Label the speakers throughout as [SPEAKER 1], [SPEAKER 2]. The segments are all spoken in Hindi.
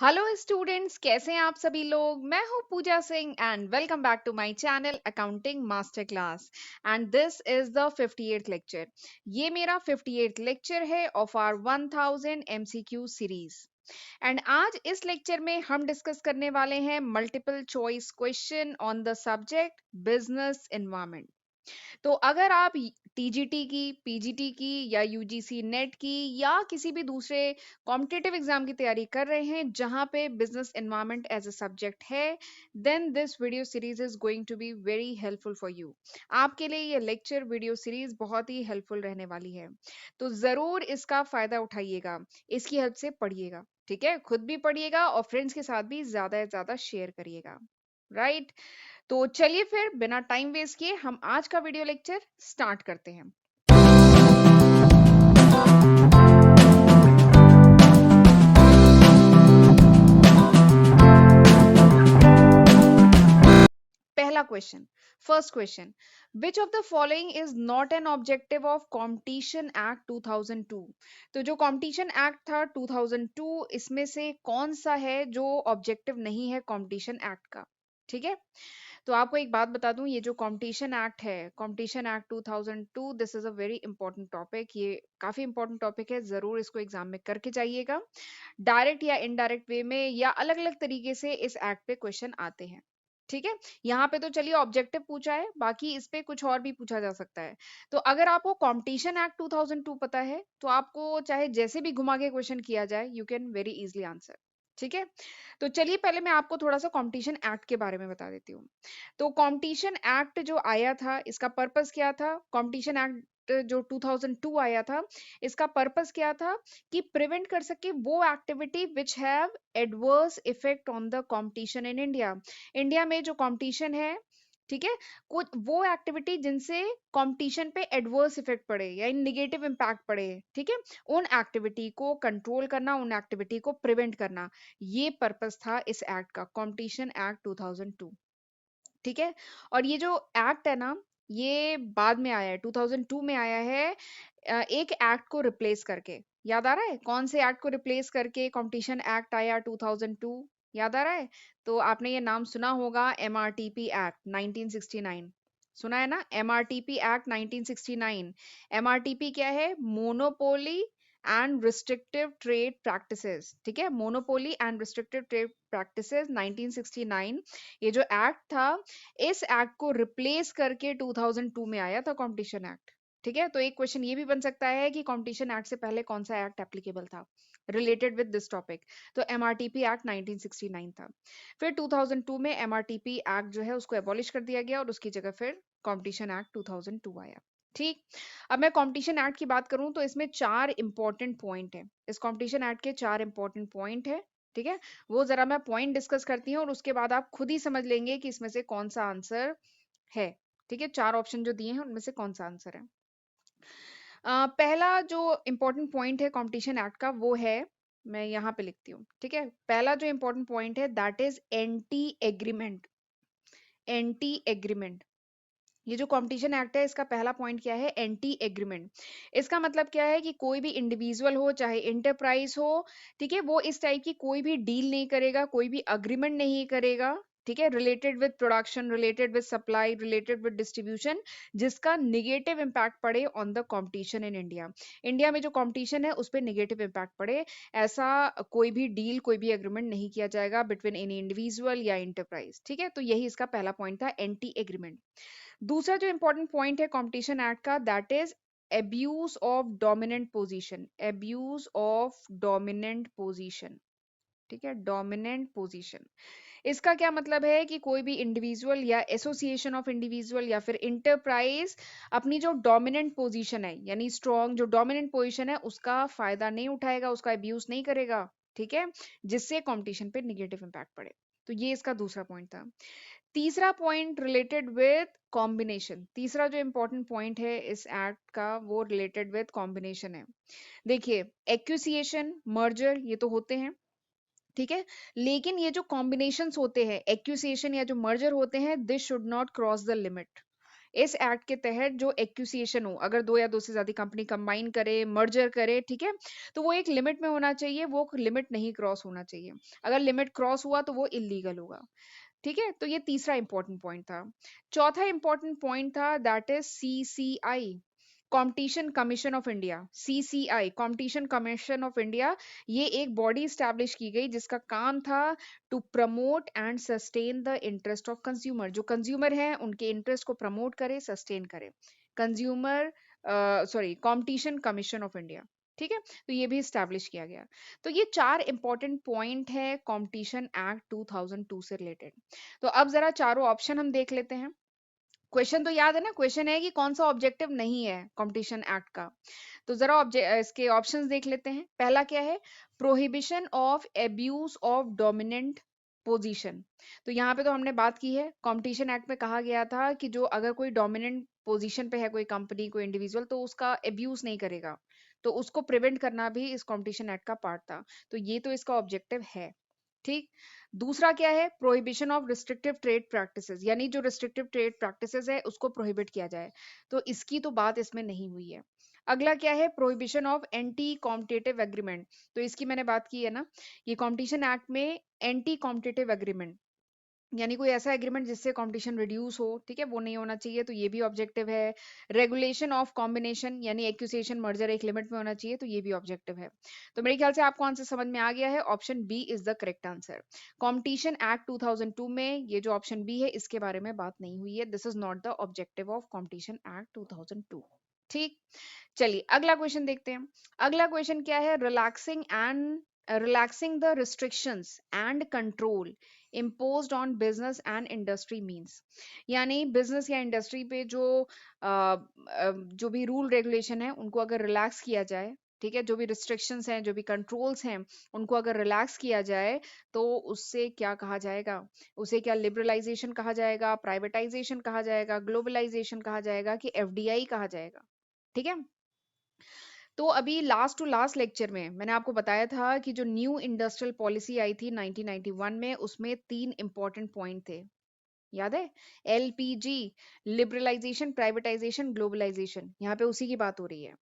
[SPEAKER 1] हेलो स्टूडेंट्स, कैसे हैं आप सभी लोग। मैं हूं Puja Singh and welcome back to my channel accounting master class. And this is the 58th lecture. ये मेरा 58th लेक्चर है of our 1000 MCQ series. And आज इस लेक्चर में हम डिस्कस करने वाले हैं multiple choice question on the subject business environment. तो अगर आप टीजीटी की, पीजीटी की या यूजीसी नेट की या किसी भी दूसरे कॉम्पिटिटिव एग्जाम की तैयारी कर रहे हैं जहां पे business environment as a subject है, then this video series is going to be very helpful for you. आपके लिए ये लेक्चर वीडियो सीरीज बहुत ही हेल्पफुल रहने वाली है, तो जरूर इसका फायदा उठाइएगा, इसकी हेल्प से पढ़िएगा। ठीक है, खुद भी पढ़िएगा और फ्रेंड्स के साथ भी ज्यादा से ज्यादा शेयर करिएगा। राइट, तो चलिए फिर बिना टाइम वेस्ट किए हम आज का वीडियो लेक्चर स्टार्ट करते हैं। पहला question, first question, which of the following is not an objective of competition act 2002। तो जो कॉम्पिटिशन एक्ट था 2002, इसमें से कौन सा है जो ऑब्जेक्टिव नहीं है कॉम्पिटिशन एक्ट का। ठीक है, तो आपको एक बात बता दूं, ये जो कॉम्पिटिशन एक्ट है, competition act 2002, this is a very important topic. ये काफी इंपॉर्टेंट टॉपिक है, जरूर इसको एग्जाम में करके जाइएगा। डायरेक्ट या इनडायरेक्ट वे में या अलग अलग तरीके से इस एक्ट पे क्वेश्चन आते हैं। ठीक है, यहाँ पे तो चलिए ऑब्जेक्टिव पूछा है, बाकी इस पे कुछ और भी पूछा जा सकता है। तो अगर आपको कॉम्पिटिशन एक्ट 2002 पता है तो आपको चाहे जैसे भी घुमा के क्वेश्चन किया जाए, you can very easily answer. ठीक है, तो चलिए पहले मैं आपको थोड़ा सा कॉम्पिटिशन एक्ट के बारे में बता देती हूँ। तो कॉम्पिटिशन एक्ट जो आया था, इसका पर्पस क्या था। कॉम्पिटिशन एक्ट जो 2002 आया था, इसका पर्पस क्या था कि प्रिवेंट कर सके वो activity which have adverse effect on the competition in India. India में जो कंपटीशन है, ठीक है, कुछ वो एक्टिविटी जिनसे कंपटीशन पे एडवर्स इफेक्ट पड़े या निगेटिव इम्पैक्ट पड़े, ठीक है, उन एक्टिविटी को कंट्रोल करना, उन एक्टिविटी को प्रिवेंट करना, ये पर्पस था इस एक्ट का, कंपटीशन एक्ट 2002। ठीक है, और ये जो एक्ट है ना, ये बाद में आया है, 2002 में आया है, एक एक्ट को रिप्लेस करके। याद आ रहा है कौन से एक्ट को रिप्लेस करके कंपटीशन एक्ट आया 2002? याद आ रहा है? तो आपने ये नाम सुना होगा, एमआरटीपी एक्ट 1969। सुना है ना, एमआरटीपी एक्ट 1969। एमआरटीपी क्या है? Monopoly and restrictive trade practices. ठीक है, monopoly and restrictive trade practices 1969, ये जो एक्ट था, इस एक्ट को रिप्लेस करके 2002 में आया था कंपटीशन एक्ट। ठीक है, तो एक क्वेश्चन ये भी बन सकता है कि कंपटीशन एक्ट से पहले कौन सा एक्ट एप्लीकेबल था रिलेटेड विद दिस टॉपिक। तो एमआरटीपी एक्ट 1969 था। फिर 2002 में एमआरटीपी एक्ट जो है उसको एबॉलिश कर दिया गया और उसकी जगह फिर कंपटीशन एक्ट 2002 आया। ठीक, अब मैं कंपटीशन एक्ट की बात करूं तो इसमें चार इंपॉर्टेंट पॉइंट है, इस कंपटीशन एक्ट के चार इंपॉर्टेंट पॉइंट है। ठीक है, वो जरा मैं पॉइंट डिस्कस करती हूँ और उसके बाद आप खुद ही समझ लेंगे कि इसमें से कौन सा आंसर है। ठीक है, चार ऑप्शन जो दिए हैं उनमें से कौन सा आंसर है। पहला जो इंपॉर्टेंट पॉइंट है कंपटीशन एक्ट का, वो है, मैं यहाँ पे लिखती हूँ। ठीक है, पहला जो इंपॉर्टेंट पॉइंट है that is anti agreement. Anti agreement, ये जो कंपटीशन एक्ट है इसका पहला पॉइंट क्या है? Anti agreement. इसका मतलब क्या है कि कोई भी इंडिविजुअल हो चाहे इंटरप्राइज हो, ठीक है, वो इस टाइप की कोई भी डील नहीं करेगा, कोई भी अग्रीमेंट नहीं करेगा, ठीक है, related with production, related with supply, related with distribution, जिसका निगेटिव इम्पैक्ट पड़े on the competition in India. India में जो कंपटीशन है उस पर निगेटिव इम्पैक्ट पड़े, ऐसा कोई भी डील, कोई भी एग्रीमेंट नहीं किया जाएगा बिटवीन एनी इंडिविजुअल या इंटरप्राइज। ठीक है, तो यही इसका पहला पॉइंट था, एंटी एग्रीमेंट। दूसरा जो इंपॉर्टेंट पॉइंट है कंपटीशन एक्ट का, that is abuse of dominant position. Abuse of dominant position, ठीक है, डोमिनेंट पोजीशन। इसका क्या मतलब है कि कोई भी इंडिविजुअल या एसोसिएशन ऑफ इंडिविजुअल या फिर इंटरप्राइज अपनी जो डोमिनेंट पोजीशन है, यानी स्ट्रॉन्ग जो डोमिनेंट पोजीशन है, उसका फायदा नहीं उठाएगा, उसका अब्यूज नहीं करेगा, ठीक है, जिससे कंपटीशन पे निगेटिव इंपैक्ट पड़े। तो ये इसका दूसरा पॉइंट था। तीसरा पॉइंट रिलेटेड विद कॉम्बिनेशन। तीसरा जो इंपॉर्टेंट पॉइंट है इस एक्ट का, वो रिलेटेड विद कॉम्बिनेशन है। देखिए, एक्यूसिएशन, मर्जर, ये तो होते हैं, ठीक है, लेकिन ये जो कॉम्बिनेशंस होते हैं, एक्यूसिएशन या जो मर्जर होते हैं, this should not cross the limit. इस एक्ट के तहत जो एक्यूसिएशन हो, अगर दो या दो से ज्यादा कंपनी कंबाइन करे, मर्जर करे, ठीक है, तो वो एक लिमिट में होना चाहिए, वो लिमिट नहीं क्रॉस होना चाहिए। अगर लिमिट क्रॉस हुआ तो वो इलीगल होगा। ठीक है, तो ये तीसरा इंपॉर्टेंट पॉइंट था। चौथा इंपॉर्टेंट पॉइंट था that is CCI, competition commission of India. CCI, competition commission of India, ये एक बॉडी स्टैब्लिश की गई जिसका काम था to promote and sustain the interest of consumer. जो कंज्यूमर हैं उनके इंटरेस्ट को प्रमोट करे, सस्टेन करे। Consumer sorry, competition commission of India. ठीक है, तो ये भी स्टैब्लिश किया गया। तो ये चार इंपॉर्टेंट पॉइंट है कॉम्पिटिशन एक्ट 2002 से रिलेटेड। तो अब जरा चारों ऑप्शन हम देख लेते हैं। क्वेश्चन तो याद है ना, क्वेश्चन है कि कौन सा ऑब्जेक्टिव नहीं है कॉम्पिटिशन एक्ट का। तो जरा इसके ऑप्शंस देख लेते हैं। पहला क्या है, prohibition of abuse of dominant position. तो यहाँ पे तो हमने बात की है, कंपटीशन एक्ट में कहा गया था कि जो अगर कोई डोमिनेंट पोजीशन पे है, कोई कंपनी, कोई इंडिविजुअल, तो उसका एब्यूज नहीं करेगा, तो उसको प्रिवेंट करना भी इस कंपटीशन एक्ट का पार्ट था। तो ये तो इसका ऑब्जेक्टिव है। ठीक। दूसरा क्या है, prohibition of restrictive trade practices, यानी जो रिस्ट्रिक्टिव ट्रेड प्रैक्टिसेस है उसको प्रोहिबिट किया जाए, तो इसकी तो बात इसमें नहीं हुई है। अगला क्या है, prohibition of anti competitive agreement. तो इसकी मैंने बात की है ना, ये कॉम्पिटिशन एक्ट में एंटी कॉम्पिटिटिव एग्रीमेंट, यानी कोई ऐसा एग्रीमेंट जिससे कंपटीशन रिड्यूस हो, ठीक है, वो नहीं होना चाहिए, तो ये भी ऑब्जेक्टिव है। रेगुलेशन ऑफ कॉम्बिनेशन, यानी एक्यूसिएशन मर्जर एक लिमिट में होना चाहिए, तो ये भी ऑब्जेक्टिव है। तो मेरे ख्याल से आपको आंसर समझ में आ गया है, option B is the correct answer. Competition act 2002 में ये जो ऑप्शन बी है इसके बारे में बात नहीं हुई है, this is not the objective of competition act 2002। ठीक। चलिए अगला क्वेश्चन देखते हैं। अगला क्वेश्चन क्या है, relaxing the restrictions and control imposed on business and industry means, यानी बिजनेस या इंडस्ट्री पे जो भी रूल रेगुलेशन है उनको अगर रिलैक्स किया जाए, ठीक है, जो भी रिस्ट्रिक्शंस हैं, जो भी कंट्रोल्स हैं, उनको अगर रिलैक्स किया जाए, तो उससे क्या कहा जाएगा, उसे क्या लिबरलाइजेशन कहा जाएगा, प्राइवेटाइजेशन कहा जाएगा, ग्लोबलाइजेशन कहा जाएगा, कि एफडीआई कहा जाएगा। ठीक है, तो अभी लास्ट टू लास्ट लेक्चर में मैंने आपको बताया था कि जो न्यू इंडस्ट्रियल पॉलिसी आई थी 1991 में, उसमें तीन इंपॉर्टेंट पॉइंट थे, याद है, एलपीजी, लिबरलाइजेशन, प्राइवेटाइजेशन, ग्लोबलाइजेशन, यहाँ पे उसी की बात हो रही है।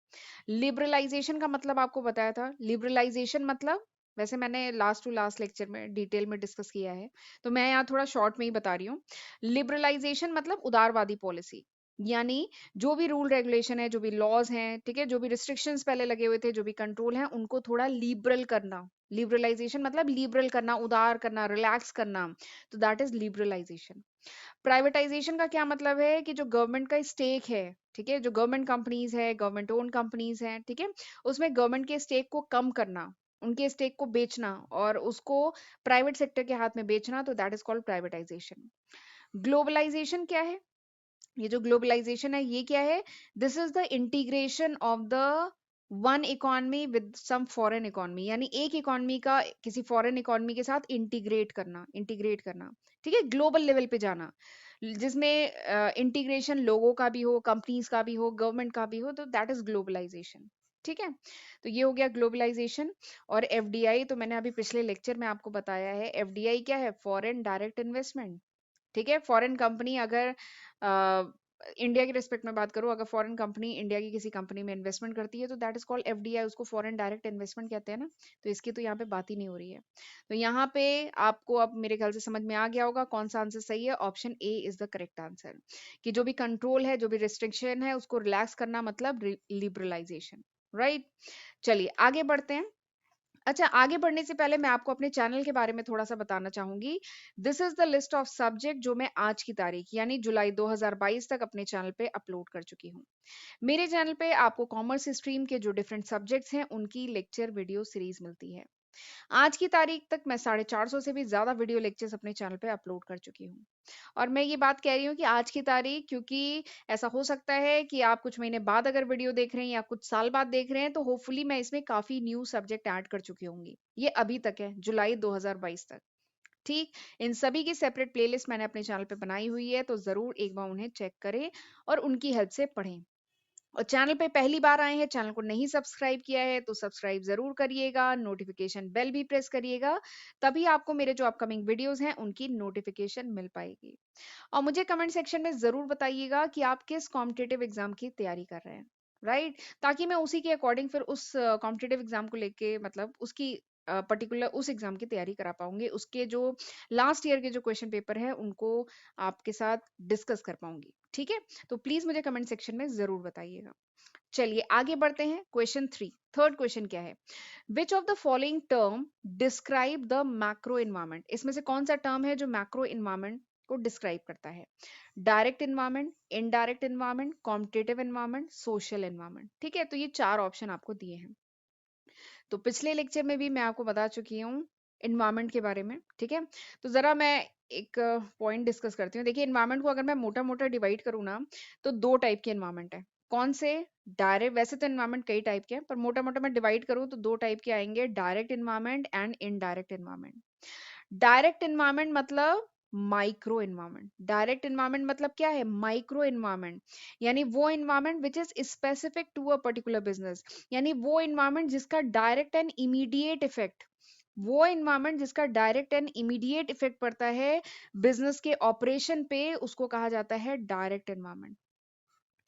[SPEAKER 1] लिबरलाइजेशन का मतलब आपको बताया था, लिबरलाइजेशन मतलब, वैसे मैंने लास्ट टू लास्ट लेक्चर में डिटेल में डिस्कस किया है, तो मैं यहाँ थोड़ा शॉर्ट में ही बता रही हूँ। लिबरलाइजेशन मतलब उदारवादी पॉलिसी, यानी जो भी रूल रेगुलेशन है, जो भी लॉज हैं, ठीक है, जो भी रिस्ट्रिक्शंस पहले लगे हुए थे, जो भी कंट्रोल हैं, उनको थोड़ा लिबरल करना। लिबरलाइजेशन मतलब लिबरल करना, उदार करना, रिलैक्स करना, तो दैट इज लिबरलाइजेशन। प्राइवेटाइजेशन का क्या मतलब है, कि जो गवर्नमेंट का स्टेक है, ठीक है, जो गवर्नमेंट कंपनीज है, गवर्नमेंट ओन कंपनीज हैं, ठीक है, उसमें गवर्नमेंट के स्टेक को कम करना, उनके स्टेक को बेचना और उसको प्राइवेट सेक्टर के हाथ में बेचना, तो that is called privatisation. Globalisation क्या है, ये जो ग्लोबलाइजेशन है ये क्या है, this is the integration of the one economy with some foreign economy, यानी एक इकोनॉमी का किसी फॉरेन इकोनॉमी के साथ इंटीग्रेट करना, ठीक है, ग्लोबल लेवल पे जाना, जिसमें इंटीग्रेशन लोगों का भी हो, कंपनीज का भी हो, गवर्नमेंट का भी हो, तो दैट इज ग्लोबलाइजेशन। ठीक है, तो ये हो गया ग्लोबलाइजेशन। और एफडीआई तो मैंने अभी पिछले लेक्चर में आपको बताया है, एफडीआई क्या है, फॉरेन डायरेक्ट इन्वेस्टमेंट। ठीक है, फॉरेन कंपनी अगर इंडिया की रिस्पेक्ट में बात करूं, अगर फॉरेन कंपनी इंडिया की किसी कंपनी में इन्वेस्टमेंट करती है, तो दैट इज कॉल्ड एफडीआई, उसको फॉरेन डायरेक्ट इन्वेस्टमेंट कहते हैं ना। तो इसकी तो यहाँ पे बात ही नहीं हो रही है। तो यहाँ पे आपको अब मेरे ख्याल से समझ में आ गया होगा कौन सा आंसर सही है, option A is the correct answer, कि जो भी कंट्रोल है, जो भी रिस्ट्रिक्शन है, उसको रिलैक्स करना मतलब लिबरलाइजेशन। राइट, चलिए आगे बढ़ते हैं। अच्छा, आगे बढ़ने से पहले मैं आपको अपने चैनल के बारे में थोड़ा सा बताना चाहूंगी। This is the list of subject जो मैं आज की तारीख यानी जुलाई 2022 तक अपने चैनल पे अपलोड कर चुकी हूँ। मेरे चैनल पे आपको कॉमर्स स्ट्रीम के जो डिफरेंट सब्जेक्ट्स हैं उनकी लेक्चर वीडियो सीरीज मिलती है। आज की तारीख तक मैं 450 से भी ज्यादा वीडियो लेक्चर्स अपने चैनल पे अपलोड कर चुकी हूँ। और मैं ये बात कह रही हूँ कि आज की तारीख, क्योंकि ऐसा हो सकता है कि आप कुछ महीने बाद अगर वीडियो देख रहे हैं या कुछ साल बाद देख रहे हैं, तो होपफुली मैं इसमें काफी न्यू सब्जेक्ट ऐड कर चुकी होंगी। ये अभी तक है, जुलाई 2022 तक। ठीक, इन सभी की सेपरेट प्लेलिस्ट मैंने अपने चैनल पे बनाई हुई है, तो जरूर एक बार उन्हें चेक करें और उनकी हेल्प से पढ़ें। और चैनल पे पहली बार आए हैं, चैनल को नहीं सब्सक्राइब किया है तो सब्सक्राइब जरूर करिएगा, नोटिफिकेशन बेल भी प्रेस करिएगा, तभी आपको मेरे जो अपकमिंग वीडियोस हैं उनकी नोटिफिकेशन मिल पाएगी। और मुझे कमेंट सेक्शन में जरूर बताइएगा कि आप किस कॉम्पिटिटिव एग्जाम की तैयारी कर रहे हैं, राइट, ताकि मैं उसी के अकॉर्डिंग फिर उस कॉम्पिटिटिव एग्जाम को लेके मतलब उसकी पर्टिकुलर उस एग्जाम की तैयारी करा पाऊंगी, उसके जो लास्ट ईयर के जो क्वेश्चन पेपर है उनको आपके साथ डिस्कस कर पाऊंगी, ठीक है। तो प्लीज मुझे कमेंट सेक्शन में जरूर बताइएगा। चलिए आगे बढ़ते हैं, क्वेश्चन 3, थर्ड क्वेश्चन क्या है, which of the following term describe the macro environment, इसमें से कौन सा टर्म है जो मैक्रो इन्वायरमेंट को डिस्क्राइब करता है, direct environment, indirect environment, competitive environment, social environment, ठीक है। तो ये चार ऑप्शन आपको दिए हैं। तो पिछले लेक्चर में भी मैं आपको बता चुकी हूँ इन्वायरमेंट के बारे में, ठीक है। तो जरा मैं एक पॉइंट डिस्कस करती हूँ। देखिए इन्वायरमेंट को अगर मैं मोटा मोटा डिवाइड करूँ ना, तो दो टाइप के इन्वायरमेंट है। कौन से? डायरेक्ट, वैसे तो इन्वायरमेंट कई टाइप के हैं पर मोटा मोटा मैं डिवाइड करूँ तो दो टाइप के आएंगे, direct environment and indirect environment. Direct environment मतलब माइक्रो इन्वायरमेंट, डायरेक्ट इन्वायरमेंट मतलब क्या है, माइक्रो इन्वायरमेंट, यानी वो environment which is specific to a particular business, यानी वो इन्वायरमेंट जिसका डायरेक्ट एंड इमीडिएट इफेक्ट, वो इन्वायरमेंट जिसका डायरेक्ट एंड इमीडिएट इफेक्ट पड़ता है बिजनेस के ऑपरेशन पे, उसको कहा जाता है डायरेक्ट इन्वायरमेंट,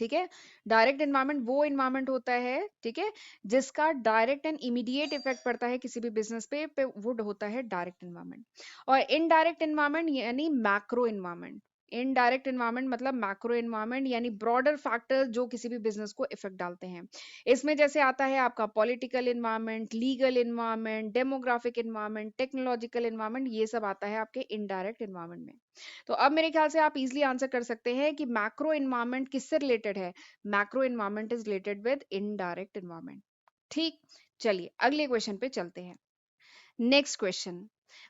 [SPEAKER 1] ठीक है। डायरेक्ट इन्वायरमेंट वो इन्वायरमेंट होता है, ठीक है, जिसका डायरेक्ट एंड इमीडिएट इफेक्ट पड़ता है किसी भी बिजनेस पे वो होता है डायरेक्ट इन्वायरमेंट। और इनडायरेक्ट इन्वायरमेंट यानी मैक्रो इन्वायरमेंट, इनडायरेक्ट इन्वायरमेंट मतलब मैक्रो इन्वायरमेंट यानी ब्रॉडर फैक्टर्स जो किसी भी बिजनेस को इफेक्ट डालते हैं। इसमें जैसे आता है आपका political environment, legal environment, demographic environment, technological environment, ये सब आता है आपके इनडायरेक्ट इन्वायरमेंट में। तो अब मेरे ख्याल से आप इजीली आंसर कर सकते हैं कि मैक्रो इन्वायरमेंट किससे रिलेटेड है, macro environment is related with indirect environment, ठीक। चलिए अगले क्वेश्चन पे चलते हैं। नेक्स्ट क्वेश्चन,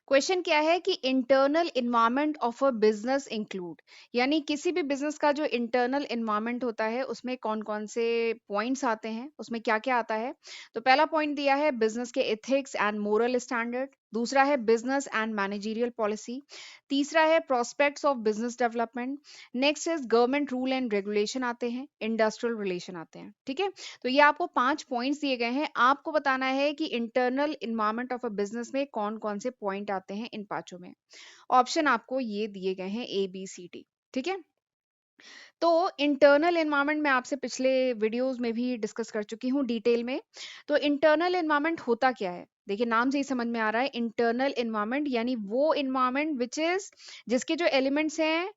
[SPEAKER 1] क्वेश्चन क्या है कि internal environment of a business include, यानी किसी भी बिजनेस का जो इंटरनल इन्वायरमेंट होता है उसमें कौन कौन से पॉइंट्स आते हैं, उसमें क्या क्या आता है। तो पहला पॉइंट दिया है बिजनेस के एथिक्स एंड मोरल स्टैंडर्ड, दूसरा है बिजनेस एंड मैनेजरियल पॉलिसी, तीसरा है prospects of business development, next is government rule and regulation आते हैं, इंडस्ट्रियल रिलेशन आते हैं, ठीक है। तो ये आपको 5 पॉइंट्स दिए गए हैं, आपको बताना है कि internal environment of a business में कौन कौन से पॉइंट आते हैं इन पांचों में। ऑप्शन आपको ये दिए गए हैं ए बी सी डी, ठीक है। तो इंटरनल एनवायरनमेंट मैं आपसे पिछले वीडियोस में भी डिस्कस कर चुकी हूँ डिटेल में। तो इंटरनल एनवायरनमेंट होता क्या है, देखिए नाम से ही समझ में आ रहा है, इंटरनल एनवायरनमेंट यानी वो एनवायरनमेंट विच इज, जिसके जो एलिमेंट्स हैं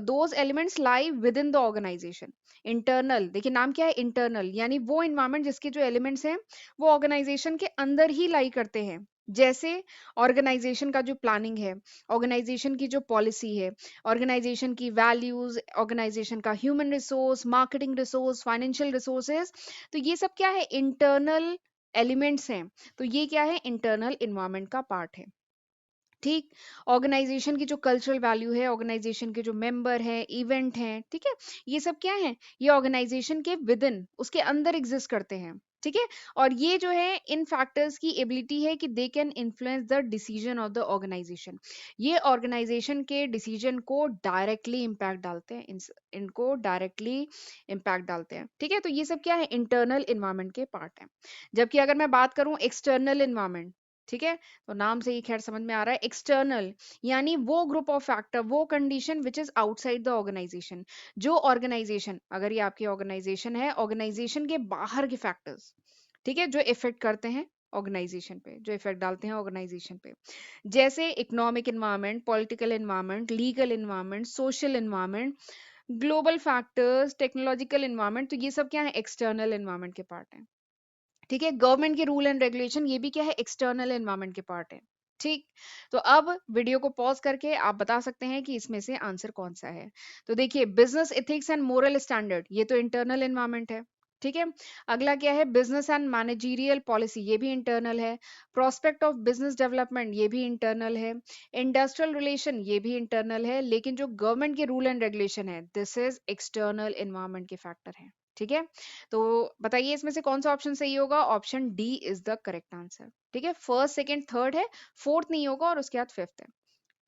[SPEAKER 1] those elements lie within the organisation. Internal, देखिए नाम क्या है, इंटरनल, यानी वो एनवायरनमेंट जिसके जो एलिमेंट्स हैं वो ऑर्गेनाइजेशन के अंदर ही लाई करते हैं। जैसे ऑर्गेनाइजेशन का जो प्लानिंग है, ऑर्गेनाइजेशन की जो पॉलिसी है, ऑर्गेनाइजेशन की वैल्यूज, ऑर्गेनाइजेशन का human resource, marketing resource, financial resources, तो ये सब क्या है, इंटरनल एलिमेंट्स हैं। तो ये क्या है, इंटरनल इन्वायरमेंट का पार्ट है, ठीक। ऑर्गेनाइजेशन की जो कल्चरल वैल्यू है, ऑर्गेनाइजेशन के जो मेंबर हैं, इवेंट हैं, ठीक है, ये सब क्या है, ये ऑर्गेनाइजेशन के विद इन, उसके अंदर एग्जिस्ट करते हैं, ठीक है। और ये जो है इन फैक्टर्स की एबिलिटी है कि they can influence the decision of the organisation, ये ऑर्गेनाइजेशन के डिसीजन को डायरेक्टली इम्पैक्ट डालते हैं, इनको डायरेक्टली इम्पैक्ट डालते हैं, ठीक है। तो ये सब क्या है, इंटरनल इन्वायरमेंट के पार्ट है। जबकि अगर मैं बात करूं एक्सटर्नल इन्वायरमेंट, ठीक है, तो नाम से ही खैर समझ में आ रहा है, एक्सटर्नल यानी वो ग्रुप ऑफ फैक्टर, वो condition which is outside the organisation, जो ऑर्गेनाइजेशन, अगर ये आपकी ऑर्गेनाइजेशन है, ऑर्गेनाइजेशन के बाहर के फैक्टर्स, ठीक है, जो इफेक्ट करते हैं ऑर्गेनाइजेशन पे, जो इफेक्ट डालते हैं ऑर्गेनाइजेशन पे, जैसे economic environment, political environment, legal environment, social environment, global factors, technological environment, तो ये सब क्या है, एक्सटर्नल इन्वायरमेंट के पार्ट है, ठीक है। गवर्नमेंट के रूल एंड रेगुलेशन, ये भी क्या है, एक्सटर्नल एनवायरनमेंट के पार्ट है, ठीक। तो अब वीडियो को पॉज करके आप बता सकते हैं कि इसमें से आंसर कौन सा है। तो देखिए business ethics and moral standard, ये तो इंटरनल एनवायरनमेंट है, ठीक है। अगला क्या है, बिजनेस एंड मैनेजरियल पॉलिसी, ये भी इंटरनल है। प्रोस्पेक्ट ऑफ बिजनेस डेवलपमेंट, ये भी इंटरनल है। इंडस्ट्रियल रिलेशन, ये भी इंटरनल है, लेकिन जो गवर्नमेंट के रूल एंड रेगुलेशन है, दिस इज एक्सटर्नल एनवायरनमेंट के फैक्टर है, ठीक है। तो बताइए इसमें से कौन सा ऑप्शन सही होगा, option D is the correct answer, ठीक है। फर्स्ट सेकंड थर्ड है, फोर्थ नहीं होगा और उसके बाद फिफ्थ है,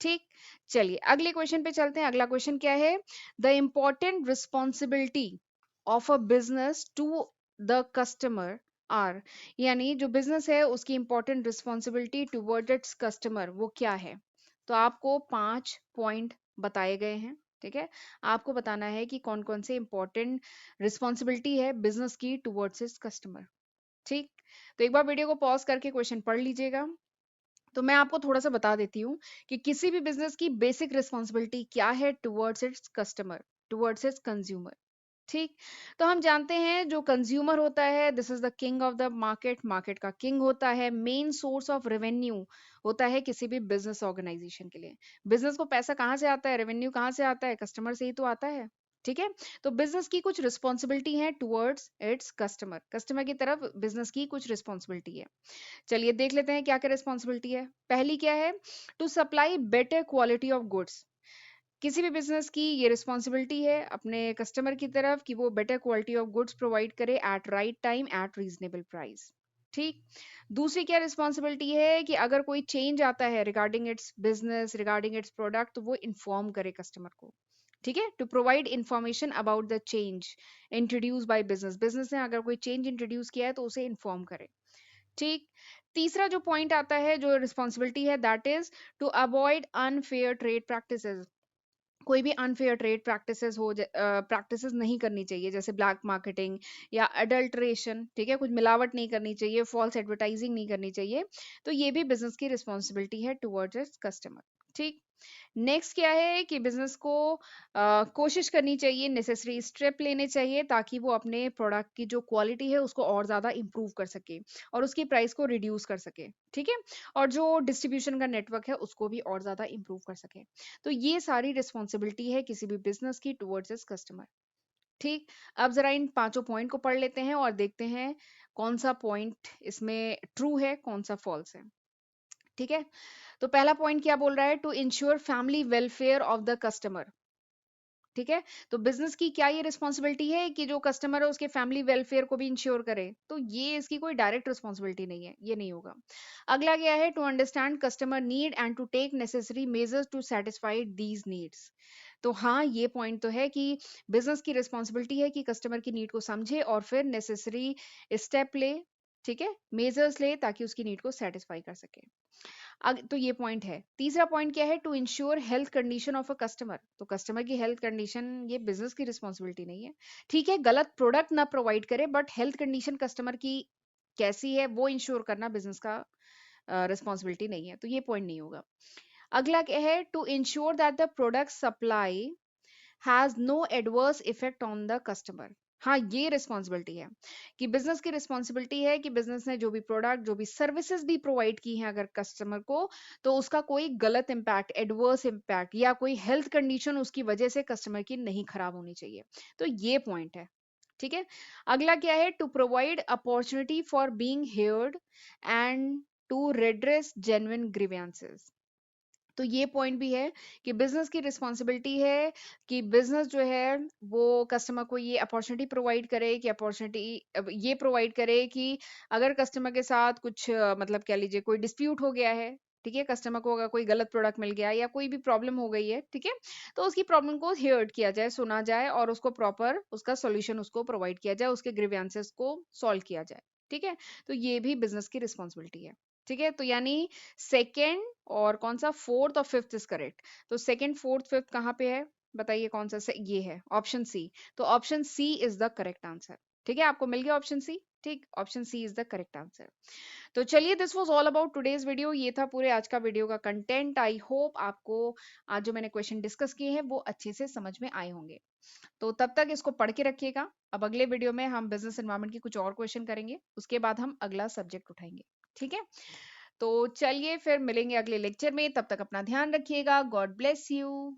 [SPEAKER 1] ठीक। चलिए अगले क्वेश्चन पे चलते हैं। अगला क्वेश्चन क्या है, the important responsibility of a business to the customer are, यानी जो बिजनेस है उसकी important responsibility toward its customer वो क्या है। तो आपको 5 पॉइंट बताए गए हैं, ठीक है। आपको बताना है कि कौन कौन से इंपॉर्टेंट रिस्पॉन्सिबिलिटी है बिजनेस की टुवर्ड्स इट्स कस्टमर। ठीक, तो एक बार वीडियो को पॉज करके क्वेश्चन पढ़ लीजिएगा। तो मैं आपको थोड़ा सा बता देती हूँ कि किसी भी बिजनेस की बेसिक रिस्पॉन्सिबिलिटी क्या है towards its customer, towards it's consumer. ठीक, तो हम जानते हैं जो कंज्यूमर होता है this is the king of the market, market का किंग होता है, मेन सोर्स ऑफ रेवेन्यू होता है किसी भी बिजनेस ऑर्गेनाइजेशन के लिए। बिजनेस को पैसा कहाँ से आता है, रेवेन्यू कहाँ से आता है, कस्टमर से ही तो आता है। ठीक है, तो बिजनेस की कुछ रिस्पॉन्सिबिलिटी है टुवर्ड्स इट्स कस्टमर, कस्टमर की तरफ बिजनेस की कुछ रिस्पॉन्सिबिलिटी है। चलिए देख लेते हैं क्या क्या रिस्पॉन्सिबिलिटी है। पहली क्या है, to supply better quality of goods. किसी भी बिजनेस की ये रिस्पॉन्सिबिलिटी है अपने कस्टमर की तरफ कि वो better quality of goods provide करे at right time at reasonable price. ठीक, दूसरी क्या रिस्पॉन्सिबिलिटी है कि अगर कोई चेंज आता है regarding its business, regarding its product, तो वो इन्फॉर्म करे कस्टमर को। ठीक है, to provide information about the change introduce by business, business ने अगर कोई चेंज इंट्रोड्यूस किया है तो उसे इन्फॉर्म करे। ठीक, तीसरा जो पॉइंट आता है जो रिस्पॉन्सिबिलिटी है that is to avoid unfair trade practices. कोई भी अनफेयर ट्रेड प्रैक्टिसेस प्रैक्टिसेस नहीं करनी चाहिए, जैसे ब्लैक मार्केटिंग या अडल्ट्रेशन। ठीक है, कुछ मिलावट नहीं करनी चाहिए, फॉल्स एडवर्टाइजिंग नहीं करनी चाहिए। तो ये भी बिजनेस की रिस्पॉन्सिबिलिटी है टुवर्ड्स इट्स कस्टमर। ठीक, नेक्स्ट क्या है कि बिजनेस को कोशिश करनी चाहिए, नेसेसरी स्टेप लेने चाहिए ताकि वो अपने प्रोडक्ट की जो क्वालिटी है उसको और ज़्यादा इंप्रूव कर सके और उसकी प्राइस को रिड्यूस कर सके। ठीक है, और जो डिस्ट्रीब्यूशन का नेटवर्क है उसको भी और ज़्यादा इंप्रूव कर सके। तो ये सारी रिस्पॉन्सिबिलिटी है किसी भी बिजनेस की टुवर्ड्स इस कस्टमर। ठीक, अब जरा इन पांचों पॉइंट को पढ़ लेते हैं और देखते हैं कौन सा पॉइंट इसमें ट्रू है कौन सा फॉल्स है। ठीक है, तो पहला पॉइंट क्या बोल रहा है, to ensure family welfare of the customer. ठीक है, तो बिजनेस की क्या ये रिस्पॉन्सिबिलिटी है कि जो कस्टमर है उसके फैमिली वेलफेयर को भी इंश्योर करे, तो ये इसकी कोई डायरेक्ट रिस्पॉन्सिबिलिटी नहीं है, ये नहीं होगा। अगला क्या है, to understand customer need and to take necessary measures to satisfy these needs. तो हाँ, ये पॉइंट तो है कि बिजनेस की रिस्पॉन्सिबिलिटी है कि कस्टमर की नीड को समझे और फिर नेसेसरी स्टेप ले, ठीक है, मेजर्स ले ताकि उसकी नीड को सेटिस्फाई कर सके। तो ये पॉइंट है। तीसरा पॉइंट क्या है, to ensure health condition of a customer. तो कस्टमर की हेल्थ कंडीशन ये बिजनेस की रिस्पॉन्सिबिलिटी नहीं है। ठीक है, गलत प्रोडक्ट ना प्रोवाइड करे बट हेल्थ कंडीशन कस्टमर की कैसी है वो इंश्योर करना बिजनेस का रिस्पॉन्सिबिलिटी नहीं है, तो ये पॉइंट नहीं होगा। अगला क्या है, to ensure that the product supply has no adverse effect on the customer. हाँ, ये रिस्पॉन्सिबिलिटी है कि बिजनेस की रिस्पॉन्सिबिलिटी है कि बिजनेस ने जो भी प्रोडक्ट जो भी सर्विसेज भी प्रोवाइड की हैं अगर कस्टमर को, तो उसका कोई गलत इम्पैक्ट, एडवर्स इम्पैक्ट या कोई हेल्थ कंडीशन उसकी वजह से कस्टमर की नहीं खराब होनी चाहिए। तो ये पॉइंट है। ठीक है, अगला क्या है, to provide opportunity for being heard and to redress genuine grievances. तो ये पॉइंट भी है कि बिजनेस की रिस्पॉन्सिबिलिटी है कि बिजनेस जो है वो कस्टमर को ये अपॉर्चुनिटी प्रोवाइड करे कि अपॉर्चुनिटी ये प्रोवाइड करे कि अगर कस्टमर के साथ कुछ मतलब कह लीजिए कोई डिस्प्यूट हो गया है, ठीक है, कस्टमर को अगर कोई गलत प्रोडक्ट मिल गया या कोई भी प्रॉब्लम हो गई है, ठीक है, तो उसकी प्रॉब्लम को हियर्ड किया जाए, सुना जाए और उसको प्रॉपर उसका सॉल्यूशन उसको प्रोवाइड किया जाए, उसके ग्रीवेंसेस को सॉल्व किया जाए। ठीक है, तो ये भी बिजनेस की रिस्पॉन्सिबिलिटी है। ठीक है, तो यानी सेकेंड और कौन सा, फोर्थ और फिफ्थ इज करेक्ट। तो सेकेंड फोर्थ फिफ्थ कहाँ पे है, बताइए कौन सा ये है, ऑप्शन सी। तो option C is the correct answer. ठीक है, आपको मिल गया ऑप्शन सी। ठीक, option C is the correct answer. तो चलिए, this was all about today's video. ये था पूरे आज का वीडियो का कंटेंट। आई होप आपको आज जो मैंने क्वेश्चन डिस्कस किए हैं वो अच्छे से समझ में आए होंगे। तो तब तक इसको पढ़ के रखिएगा। अब अगले वीडियो में हम बिजनेस एनवायरनमेंट की कुछ और क्वेश्चन करेंगे, उसके बाद हम अगला सब्जेक्ट उठाएंगे। ठीक है, तो चलिए फिर मिलेंगे अगले लेक्चर में, तब तक अपना ध्यान रखिएगा। God bless you.